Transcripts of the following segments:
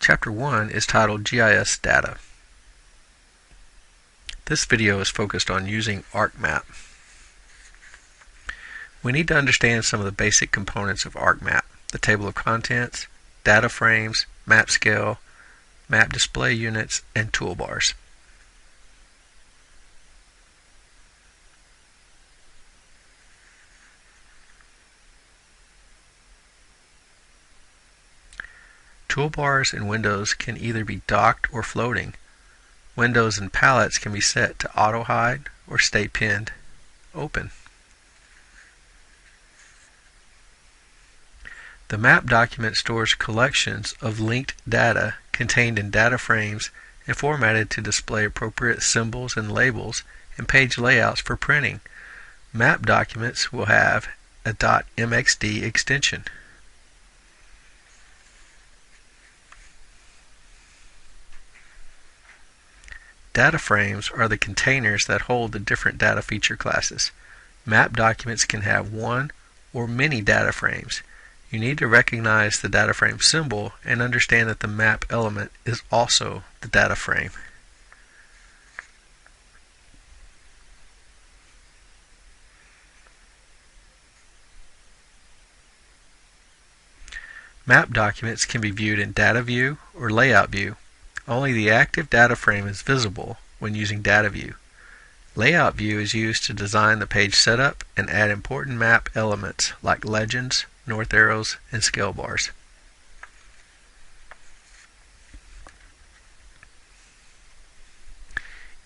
Chapter 1 is titled GIS Data. This video is focused on using ArcMap. We need to understand some of the basic components of ArcMap: the table of contents, data frames, map scale, map display units, and toolbars. Toolbars in Windows can either be docked or floating. Windows and palettes can be set to auto hide or stay pinned open. The map document stores collections of linked data contained in data frames and formatted to display appropriate symbols and labels and page layouts for printing. Map documents will have a .mxd extension. Data frames are the containers that hold the different data feature classes. Map documents can have one or many data frames. You need to recognize the data frame symbol and understand that the map element is also the data frame. Map documents can be viewed in Data View or Layout View. Only the active data frame is visible when using Data View. Layout View is used to design the page setup and add important map elements like legends, north arrows, and scale bars.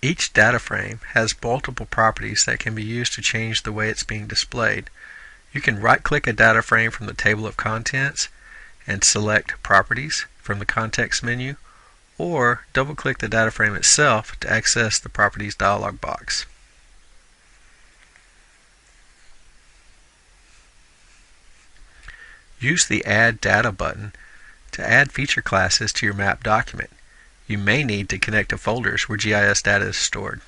Each data frame has multiple properties that can be used to change the way it's being displayed. You can right-click a data frame from the table of contents and select Properties from the context menu, or double-click the data frame itself to access the Properties dialog box. Use the Add Data button to add feature classes to your map document. You may need to connect to folders where GIS data is stored.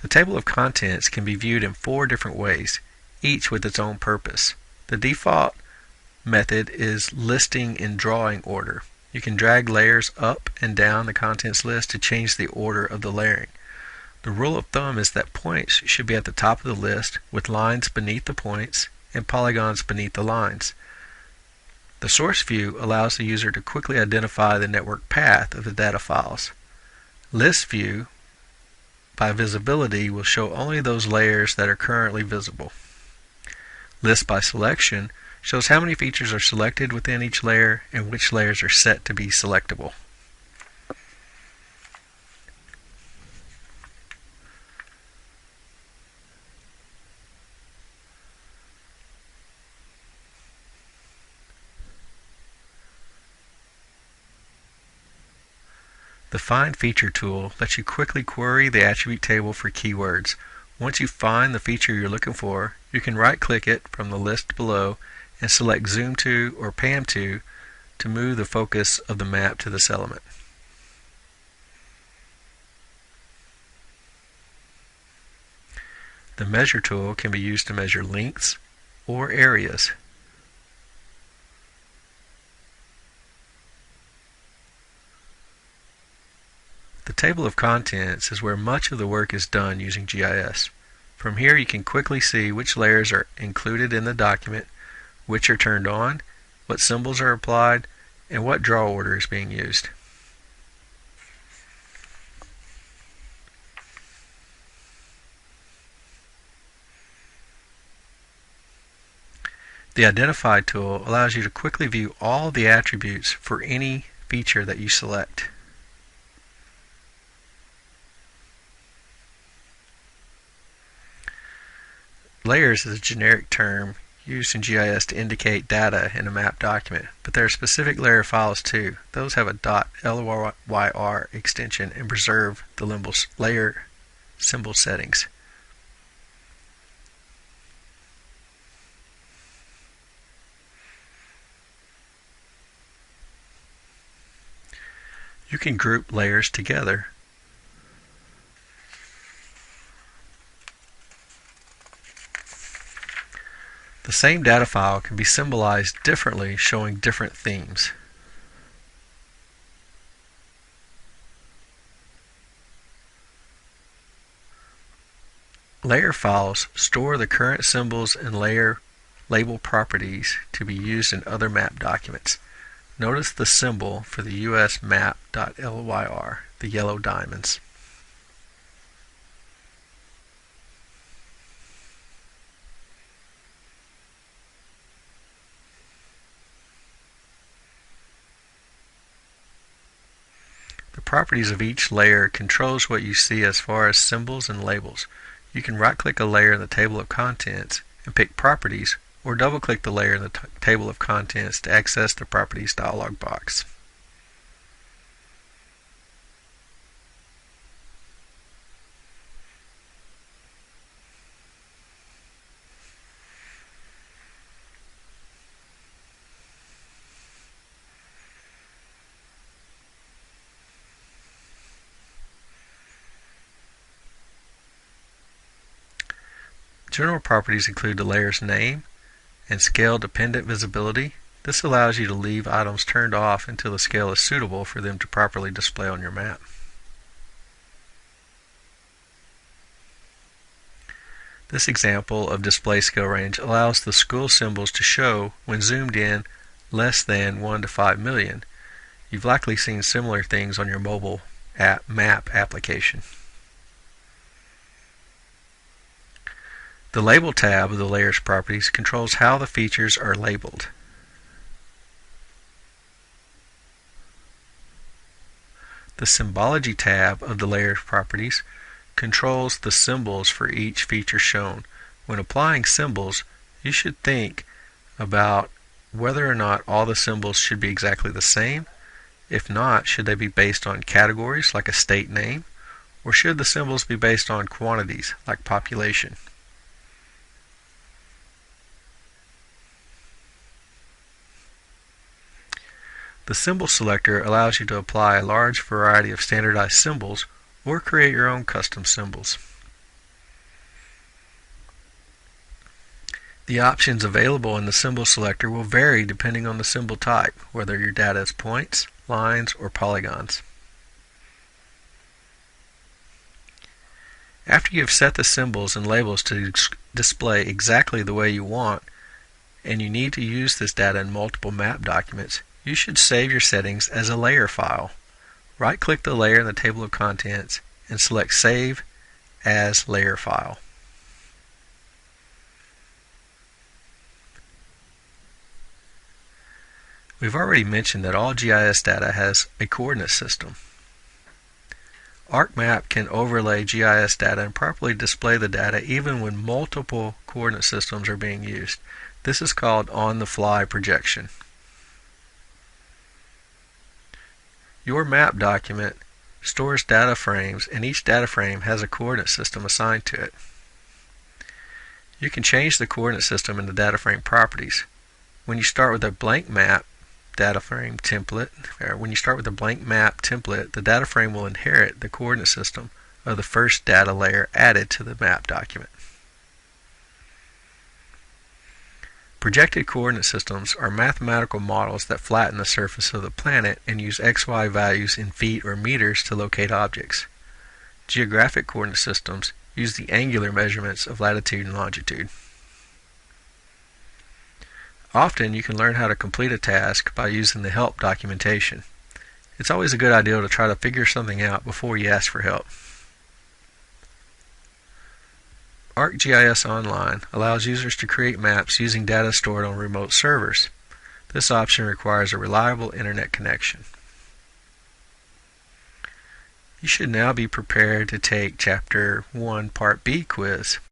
The table of contents can be viewed in 4 different ways, each with its own purpose. The default method is listing in drawing order. You can drag layers up and down the contents list to change the order of the layering. The rule of thumb is that points should be at the top of the list, with lines beneath the points and polygons beneath the lines. The source view allows the user to quickly identify the network path of the data files. List view, by visibility, will show only those layers that are currently visible. List by selection shows how many features are selected within each layer and which layers are set to be selectable. The Find Feature tool lets you quickly query the attribute table for keywords. Once you find the feature you're looking for, you can right-click it from the list below and select Zoom to or Pan to move the focus of the map to this element. The Measure tool can be used to measure lengths or areas. The table of contents is where much of the work is done using GIS. From here you can quickly see which layers are included in the document, which are turned on, what symbols are applied, and what draw order is being used. The Identify tool allows you to quickly view all the attributes for any feature that you select. Layers is a generic term used in GIS to indicate data in a map document, but there are specific layer files too. Those have a .lyr extension and preserve the layer symbol settings. You can group layers together. The The same data file can be symbolized differently, showing different themes. Layer files store the current symbols and layer label properties to be used in other map documents. Notice the symbol for the US map.lyr, the yellow diamonds. The properties of each layer controls what you see as far as symbols and labels. You can right-click a layer in the table of contents and pick Properties, or double-click the layer in the table of contents to access the Properties dialog box. General properties include the layer's name and scale-dependent visibility. This allows you to leave items turned off until the scale is suitable for them to properly display on your map. This example of display scale range allows the school symbols to show when zoomed in less than 1 to 5 million. You've likely seen similar things on your mobile map application. The Label tab of the Layers properties controls how the features are labeled. The Symbology tab of the Layers properties controls the symbols for each feature shown. When applying symbols, you should think about whether or not all the symbols should be exactly the same. If not, should they be based on categories like a state name, or should the symbols be based on quantities like population? The Symbol selector allows you to apply a large variety of standardized symbols or create your own custom symbols. The options available in the Symbol selector will vary depending on the symbol type, whether your data is points, lines, or polygons. After you have set the symbols and labels to display exactly the way you want, and you need to use this data in multiple map documents, you should save your settings as a layer file. Right-click the layer in the table of contents and select Save as Layer File. We've already mentioned that all GIS data has a coordinate system. ArcMap can overlay GIS data and properly display the data even when multiple coordinate systems are being used. This is called on-the-fly projection. Your map document stores data frames, and each data frame has a coordinate system assigned to it. You can change the coordinate system in the data frame properties. When you start with a blank map data frame template, the data frame will inherit the coordinate system of the first data layer added to the map document. Projected coordinate systems are mathematical models that flatten the surface of the planet and use XY values in feet or meters to locate objects. Geographic coordinate systems use the angular measurements of latitude and longitude. Often you can learn how to complete a task by using the help documentation. It's always a good idea to try to figure something out before you ask for help. ArcGIS Online allows users to create maps using data stored on remote servers. This option requires a reliable internet connection. You should now be prepared to take Chapter 1 Part B quiz.